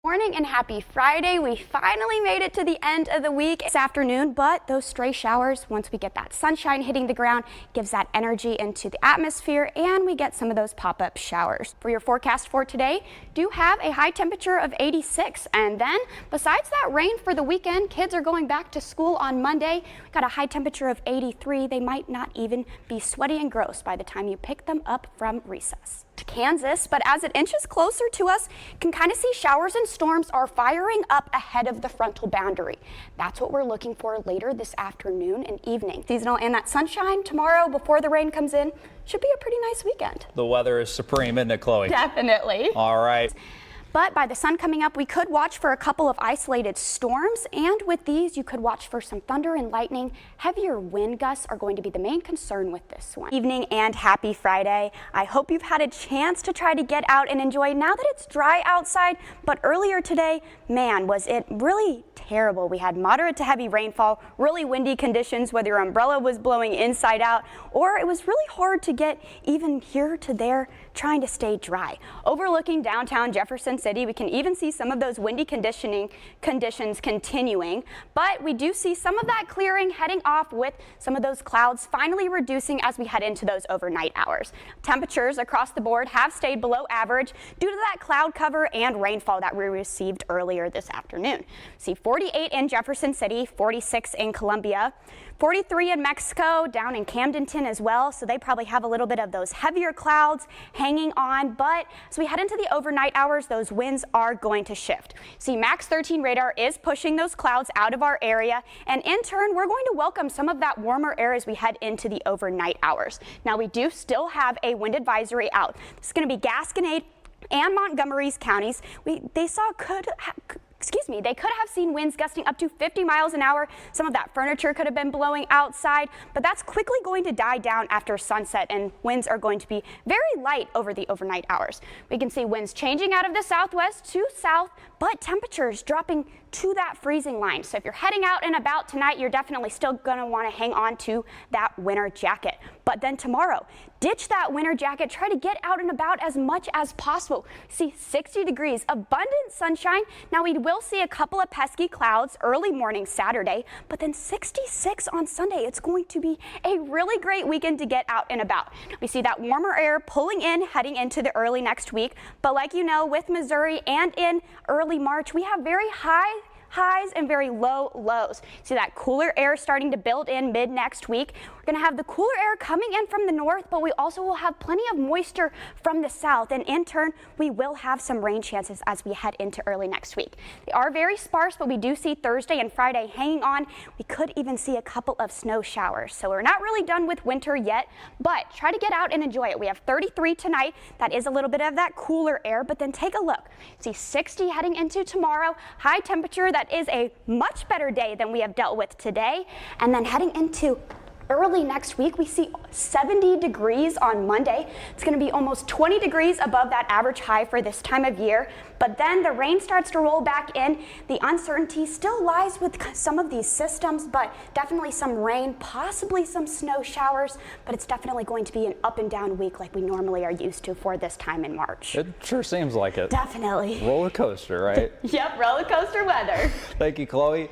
Morning and happy Friday. We finally made it to the end of the week this afternoon, but those stray showers, once we get that sunshine hitting the ground, gives that energy into the atmosphere and we get some of those pop-up showers. For your forecast for today, do have a high temperature of 86, and then besides that rain for the weekend, kids are going back to school on Monday. We got a high temperature of 83. They might not even be sweaty and gross by the time you pick them up from recess. To Kansas, but as it inches closer to us, you can kind of see showers and storms are firing up ahead of the frontal boundary. That's what we're looking for later this afternoon and evening. Seasonal and that sunshine tomorrow before the rain comes in should be a pretty nice weekend. The weather is supreme, isn't it, Chloe? Definitely. All right. But by the sun coming up, we could watch for a couple of isolated storms, and with these, you could watch for some thunder and lightning. Heavier wind gusts are going to be the main concern with this one. Evening and happy Friday. I hope you've had a chance to try to get out and enjoy now that it's dry outside, but earlier today, man, was it really terrible. We had moderate to heavy rainfall, really windy conditions, whether your umbrella was blowing inside out, or it was really hard to get even here to there trying to stay dry. Overlooking downtown Jefferson City, we can even see some of those windy conditions continuing, but we do see some of that clearing heading off with some of those clouds finally reducing as we head into those overnight hours. Temperatures across the board have stayed below average due to that cloud cover and rainfall that we received earlier this afternoon. See 48 in Jefferson City, 46 in Columbia, 43 in Mexico, down in Camdenton as well, so they probably have a little bit of those heavier clouds hanging on, but as we head into the overnight hours, those winds are going to shift. See, Max 13 radar is pushing those clouds out of our area, and in turn, we're going to welcome some of that warmer air as we head into the overnight hours. Now, we do still have a wind advisory out. It's going to be Gasconade and Montgomery's counties. They could have seen winds gusting up to 50 miles an hour. Some of that furniture could have been blowing outside, but that's quickly going to die down after sunset, and winds are going to be very light over the overnight hours. We can see winds changing out of the southwest to south, but temperatures dropping to that freezing line. So if you're heading out and about tonight, you're definitely still going to want to hang on to that winter jacket. But then tomorrow, ditch that winter jacket, try to get out and about as much as possible. See 60 degrees, abundant sunshine. Now we will see a couple of pesky clouds early morning Saturday, but then 66 on Sunday. It's going to be a really great weekend to get out and about. We see that warmer air pulling in heading into the early next week, but like you know, with Missouri and in early March, we have very high highs and very low lows. See that cooler air starting to build in mid next week. We're going to have the cooler air coming in from the north, but we also will have plenty of moisture from the south, and in turn we will have some rain chances as we head into early next week. They are very sparse, but we do see Thursday and Friday hanging on. We could even see a couple of snow showers, so we're not really done with winter yet, but try to get out and enjoy it. We have 33 tonight. That is a little bit of that cooler air, but then take a look. See 60 heading into tomorrow, high temperature. That is a much better day than we have dealt with today. And then heading into early next week, we see 70 degrees on Monday. It's going to be almost 20 degrees above that average high for this time of year. But then the rain starts to roll back in. The uncertainty still lies with some of these systems, but definitely some rain, possibly some snow showers. But it's definitely going to be an up and down week like we normally are used to for this time in March. It sure seems like it. Definitely. Roller coaster, right? Yep, roller coaster weather. Thank you, Chloe.